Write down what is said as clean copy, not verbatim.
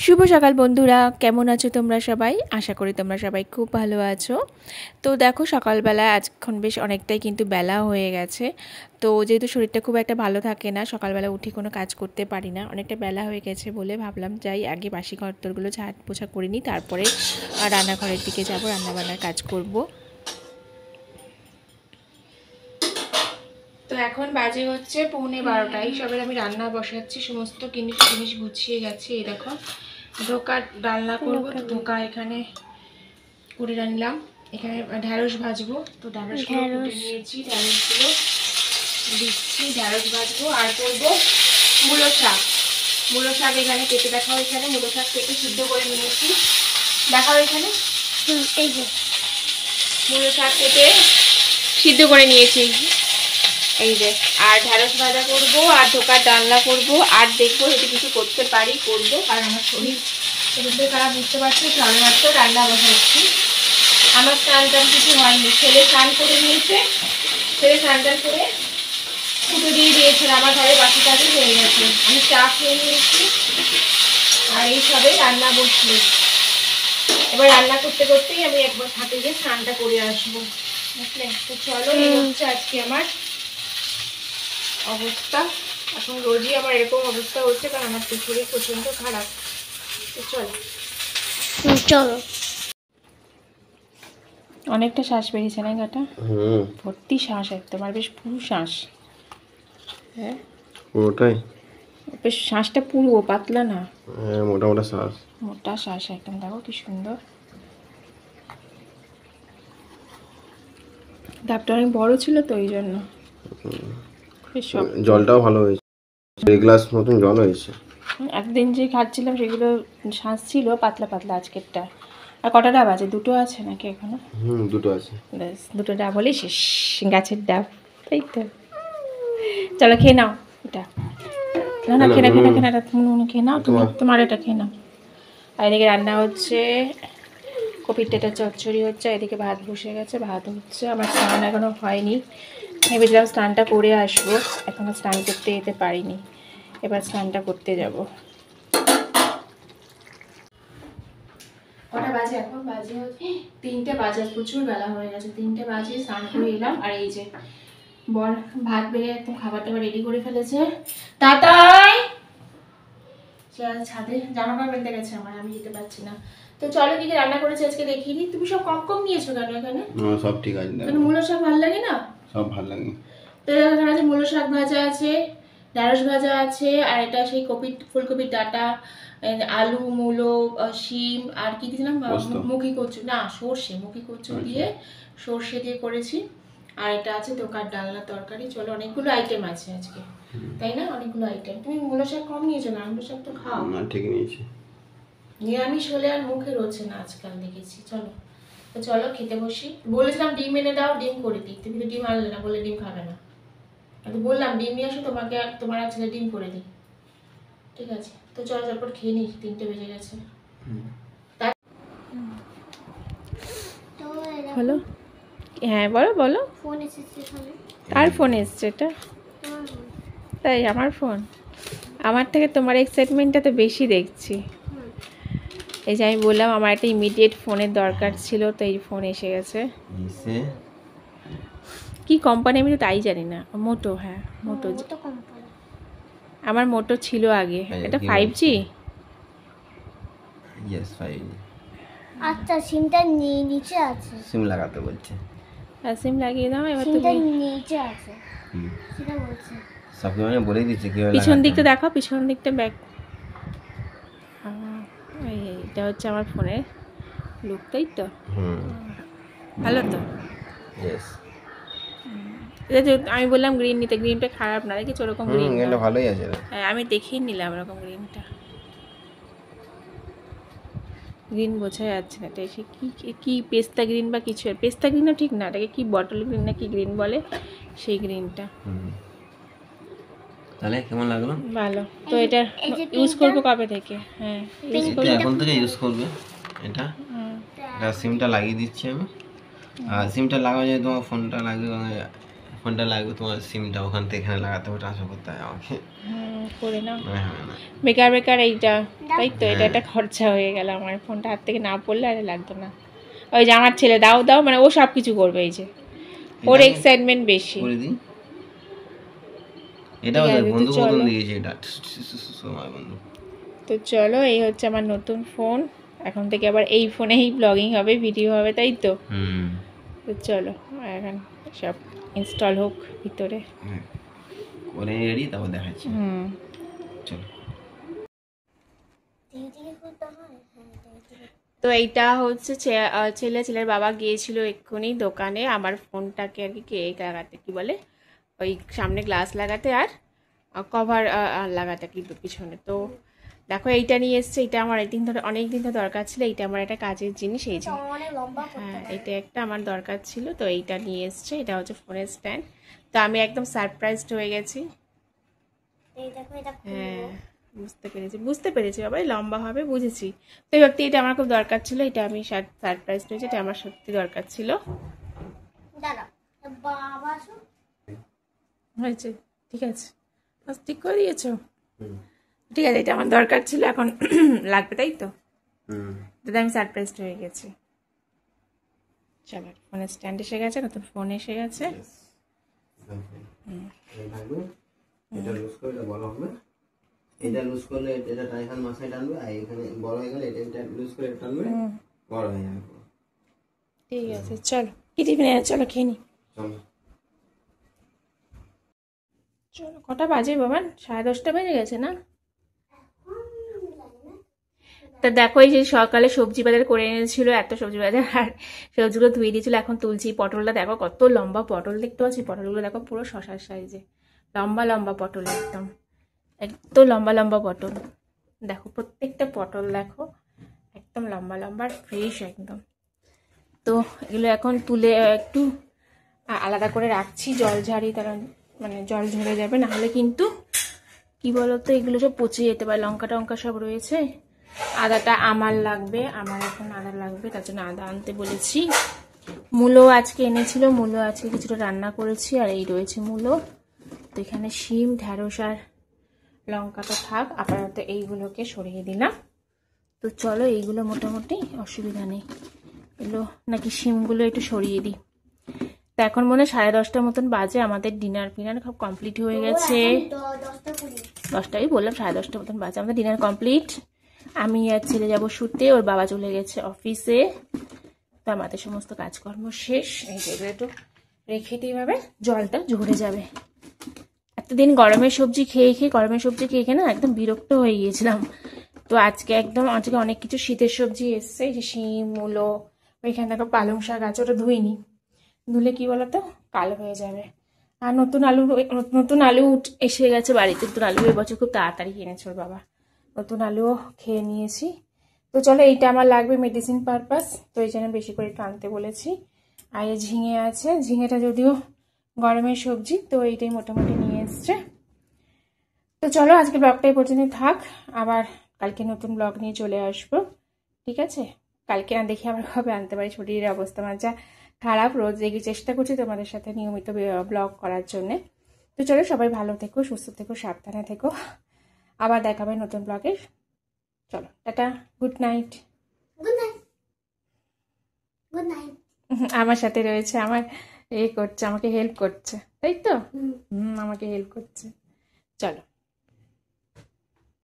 শুভ সকাল বন্ধুরা, কেমন আছো তোমরা সবাই? আশা করি তোমরা সবাই খুব ভালো আছো। তো দেখো, সকালবেলা আজক্ষণ বেশ অনেকটাই কিন্তু বেলা হয়ে গেছে। তো যেহেতু শরীরটা খুব একটা ভালো থাকে না, সকালবেলা উঠে কোনো কাজ করতে পারি না, অনেকটা বেলা হয়ে গেছে বলে ভাবলাম যাই আগে বাসি ঘরদোরগুলো ঝাঁট পোছা করে নিই, তারপরে রান্নাঘরের দিকে যাব, রান্নাবান্নার কাজ করব। তো এখন বাজে হচ্ছে 11:15। সবের আমি রান্না বসাচ্ছি, সমস্ত জিনিস গুছিয়ে গেছে। এই দেখো, ধোকা ডালনা করবো, তো ধোকা এখানে করে রাখলাম। এখানে ঢ্যাঁড়স ভাজবো, তো ঢ্যাঁড়সগুলো কুটে নিয়েছি, ঢ্যাঁড়সগুলো দিচ্ছি, ঢ্যাঁড়স ভাজবো। আর করবো মূলো শাক। মূলো শাক এখানে কেটে দেখাও, এখানে মূলো শাক কেটে সিদ্ধ করে নিয়েছি, দেখাও এখানে। এই যে মূলো শাক কেটে সিদ্ধ করে নিয়েছি, এই যে। আর ঢ্যাঁড়স ভাজা করবো, আর ধোকার ডালনা করবো, আর দেখবো যদি কিছু করতে পারি করবো। আর আমার শরীর খারাপ, বুঝতে পারছি, আমি মাত্র রান্না বসাচ্ছি। আমার স্নান টান কিছু হয়নি, ছেলে স্নান করে নিয়েছে, ছেলে স্নান টান করে পুজো দিয়ে দিয়েছে, আমার ঘরে বাকি কাজই হয়ে গেছে। আমি চা খেয়ে নিয়েছি, আর এই সবে রান্না বসলো। এবার রান্না করতে করতেই আমি একবার হাতে গিয়ে স্নানটা করে আসবো, বুঝলে? তো চলো, এই হচ্ছে আজকে আমার অবস্থা। এখন রোজই আমার এরকম অবস্থা হচ্ছে, কারণ আমার তো শরীর প্রচন্ড খারাপ। তো চলো চলো। অনেকটা শ্বাস বেরিয়েছে না গাটা? ভর্তি শ্বাস, একদম। আর বেশ পুরো শ্বাস। হ্যাঁ, ওটাই বেশ শ্বাসটা পুরো, পাতলা না, মোটা মোটা শ্বাস, মোটা শ্বাস একদম। দেখো কি সুন্দর। ডাবটা অনেক বড় ছিল তো, ওই জন্য। জলটাও ভালো হয়েছে, 1 গ্লাস মতন জল হয়েছে। একদিন যে খাচ্ছিলাম সেগুলো শ্বাস ছিল পাতলা পাতলা, আজকেরটা। আর কটা ডাব আছে? দুটো আছে নাকি এখনো? দুটো আছে। ব্যাস, দুটো ডাব হলেই শেষ, গাছের ডাব, তাই তো। চলো খেয়ে নাও এটা। না না, খেয়ে না, খেয়ে নাও তুমি, তোমার এটা খেয়ে নাও। আর এদিকে রান্না হচ্ছে, কপির টেটার চচ্চড়ি হচ্ছে, এদিকে ভাত বসে গেছে, ভাত হচ্ছে। আমার স্নান এখনও হয়নি, ভেবেছিলাম স্নানটা করে আসবো, এখনও স্নান করতে যেতে পারিনি, এবার স্নানটা করতে যাব। কটা বাজে এখন? বাজে হচ্ছে 3টে বাজে, প্রচুর বেলা হয়ে গেছে। 3টে বাজে, স্নান করে এলাম। আর এই যে বর ভাত বেড়ে একদম খাবার টাবার রেডি করে ফেলেছে। তাতাই ছাদে জামা কাপড় বেঁধে গেছে আমার, আমি যেতে পারছি না। তো চলো, কি রান্না করেছে আজকে দেখিয়ে দিই। তুমি সব কম কম নিয়েছো কেন এখানে? সব ঠিক আছে। মূলো শাক ভালো লাগে না? সব ভালো লাগে। তো এখানে আছে মূলো শাক ভাজা আছে, ঢ্যাঁড়স ভাজা আছে, আর এটা সেই ফুলকপির ডাঁটা, আলু, মূলো, শিম, আর কি দিয়েছিলাম, মুখি কচু, না সর্ষে, মুখি কচু দিয়ে, সর্ষে দিয়ে করেছি। আর এটা আছে ধোকার ডালনা তরকারি। চলো, অনেকগুলো আইটেম আছে আজকে, তাই না? অনেকগুলো আইটেম। তুমি মূলো শাক কম নিয়েছো না? মূলো শাক তো খাও না, ঠিক নিয়েছি। নিরামিষ হলে আর মুখে রোচে না আজকাল, দেখেছি। চলো, তো চলো খেতে বসি। বলেছিলাম ডিম এনে দাও, ডিম করে দিই, তুমি তো ডিম আনলে না, বলে ডিম খাবে না। আমি বললাম ডিম নিয়ে আসো, তোমাকে আর তোমার আর ছেলে ডিম করে দিই, ঠিক আছে? তো চলো তারপর খেয়ে নিই, 3টে বেজে গেছে। হ্যালো, হ্যাঁ বলো বলো। ফোন এসেছে এখানে। কার ফোন এসছে এটা? তাই, আমার ফোন? আমার থেকে তোমার এক্সাইটমেন্টটা তো বেশি দেখছি। এই যে আমি বললাম আমার একটা ইমিডিয়েট ফোনের দরকার ছিল, তো এই ফোন এসে গেছে। কি কোম্পানি আমি তো তাই জানি না। মোটো, হ্যাঁ মোটো। আমার মোটো ছিল আগে। এটা 5G? Yes, 5G। আচ্ছা, সিমটা নিচে আছে, সিম লাগাতে বলছে। আর সিম লাগিয়ে দাও এবার। সিমটা তুমি নিচে আছে, সেটা বলছে। সবকে মানে বলে দিচ্ছে কি পিছন দিকটা দেখাও, পিছন দিকটা ব্যাক। এটা হচ্ছে আমার ফোনের লুক, তাই তো? ভালো তো? ইয়েস। আমি বললাম গ্রিন নিতে, গ্রিনটা খারাপ না, দেখি ওরকম গ্রিন এটা ভালোই আছে। হ্যাঁ, আমি দেখেই নিলাম এরকম গ্রিনটা। গ্রিন বোঝা যাচ্ছে না, এটা এসে কি পেস্তা গ্রিন বা কিছু। পেস্তা গ্রিনও ঠিক না, এটাকে কি বটল গ্রিন না কি গ্রিন বলে, সেই গ্রিনটা। তাহলে কেমন লাগলো? ভালো তো। এটা ইউজ করবো কবে থেকে? হ্যাঁ, ইউজ করবো এখন থেকে ইউজ করবে। এটা সিমটা লাগিয়ে দিচ্ছি আমি। আর সিমটা লাগানো যায়, তোমার ফোনটা লাগবে, ফোনটা লাগবে, তোমার সিমটা ওখান থেকে এখানে লাগাতে হবে, ট্রান্সফার করতে হয় আমাকে। করে নাও। না, বেকার এইটা দাও তাই তো এটা একটা খরচা হয়ে গেল আমার, ফোনটা হাত থেকে না পড়লে আর লাগতো না। ওই যে আমার ছেলে দাও দাও মানে ও সব কিছু করবে, এই যে ওর এক্সাইটমেন্ট বেশি। করে দিই, এটা ঠিক ওদের আছে, তো বন্ধু চলো। মতন দিয়েছে এটা, সময় বন্ধু। তো চলো, এই হচ্ছে আমার নতুন ফোন। এখন থেকে আবার এই ফোনেই ব্লগিং হবে, ভিডিও হবে, তাই তো? তো চলো এখন সব ইনস্টল হোক ভিতরে। করে রেডি, তারপর দেখাচ্ছি। চলো। তো এইটা হচ্ছে ছেলের বাবা গিয়েছিল এক্ষুনি দোকানে আমার ফোনটাকে আর কি লাগাতে, কি বলে ওই সামনে গ্লাস লাগাতে আর কভার লাগাতে কি পিছনে। তো দেখো এইটা নিয়ে এসছে, এটা আমার অনেক দিন ধরে দরকার ছিল, এইটা আমার একটা কাজের জিনিস, এই যে হ্যাঁ এটা একটা আমার দরকার ছিল, তো এইটা নিয়ে এসছে। এটা হচ্ছে ফোনের স্ট্যান্ড। তো আমি একদম সারপ্রাইজড হয়ে গেছি। হ্যাঁ বুঝতে পেরেছি বাবা, লম্বা হবে বুঝেছি। তো সত্যি এটা আমার খুব দরকার ছিল, এটা আমি সারপ্রাইজ হয়েছে, এটা আমার সত্যি দরকার ছিল। হয়েছে, ঠিক আছে, ঠিক করে দিয়েছো, ঠিক আছে, এটা আমার দরকার ছিল, এখন লাগবে, তাই তো? দাদা আমি সারপ্রাইজ হয়ে গেছি। চলো, ফোনের স্ট্যান্ড এসে গেছে, নতুন ফোন এসে গেছে। এটা লুজ করে এটা বড় হবে, এটা লুজ করলে এটা এখানে মাথায় টানবে, আর এখানে বড় হয়ে গেলে এটা লুজ করে টানবে, বড় হয়ে যাবে। ঠিক আছে, চলো কি টিফিনে, চলো খেয়ে নি। চলো চলো, কটা বাজে বাবা? 10:30 বেজে গেছে না? তা দেখো, এই যে সকালে সবজি বাজার করে এনেছিল, এত সবজি বাজার, আর সবজিগুলো ধুয়ে দিয়েছিল, এখন তুলছি। পটলটা দেখো কত লম্বা পটল, দেখতে পাচ্ছি পটলগুলো দেখো পুরো শশার সাইজে, লম্বা লম্বা পটল, একদম একদম লম্বা লম্বা পটল। দেখো প্রত্যেকটা পটল দেখো একদম লম্বা লম্বা, ফ্রেশ একদম। তো এগুলো এখন তুলে একটু আলাদা করে রাখছি, জল ঝাড়ি, তারা মানে জল ঝরে যাবে, নাহলে কিন্তু কি বলতো এগুলো সব পচে যেতে পারে। লঙ্কা টঙ্কা সব রয়েছে, আদাটা আমার লাগবে, আমার এখন আদা লাগবে, তার জন্য আদা আনতে বলেছি। মূলো আজকে এনেছিল, মূলো আজকে কিছুটা রান্না করেছি, আর এই রয়েছে মূলো। তো এখানে শিম, ঢ্যাঁড়স আর লঙ্কাটা থাক, আপাতত এইগুলোকে সরিয়ে দিলাম। তো চলো, এইগুলো মোটামুটি অসুবিধা নেই, এগুলো নাকি শিমগুলো একটু সরিয়ে দিই। তো এখন মনে হয় 10:30 মতন বাজে, আমাদের ডিনার ফিনার সব কমপ্লিট হয়ে গেছে। 10টাই বললাম, 10:30 মতন বাজে, আমাদের ডিনার কমপ্লিট। আমি আর ছেলে যাবো শুতে, ওর বাবা চলে গেছে অফিসে। তো আমাদের সমস্ত কাজকর্ম শেষ। এই যে একটু রেখে দিই, ভাবে জলটা ঝরে যাবে। এতদিন গরমের সবজি খেয়ে না একদম বিরক্ত হয়ে গিয়েছিলাম। তো আজকে অনেক কিছু শীতের সবজি এসছে, যে শিম, মূলো, ওইখানে দেখো পালং শাক আছে, ওটা ধুইনি, ধুলে কি বলতো কালো হয়ে যাবে। আর নতুন আলু এসে গেছে বাড়িতে, নতুন আলু এবছর খুব তাড়াতাড়ি কিনেছে ওর বাবা, নতুন আলুও খেয়ে নিয়েছি। তো চলো, এইটা আমার লাগবে মেডিসিন পারপাস, তো এই জন্য বেশি করে একটু আনতে বলেছি। আর এই ঝিঙে আছে, ঝিঙেটা যদিও গরমের সবজি, তো এইটাই মোটামুটি নিয়ে এসছে। তো চলো, আজকে ব্লগটা এই পর্যন্ত থাক, আবার কালকে নতুন ব্লগ নিয়ে চলে আসবো, ঠিক আছে? কালকে না দেখি আবার কবে আনতে পারি, শরীরের অবস্থা আমার যা খারাপ, রোজ দেখি চেষ্টা করছি তোমাদের সাথে নিয়মিত ব্লগ করার জন্যে। তো চলো, সবাই ভালো থেকো, সুস্থ থেকো, সাবধানে থেকো, আবার দেখাবে নতুন ব্লগে। চলো tata, good night. Good night, good night. আমার সাথে রয়েছে, আমার করছে, আমাকে হেল্প করছে, তাই তো? আমাকে হেল্প করছে। চলো।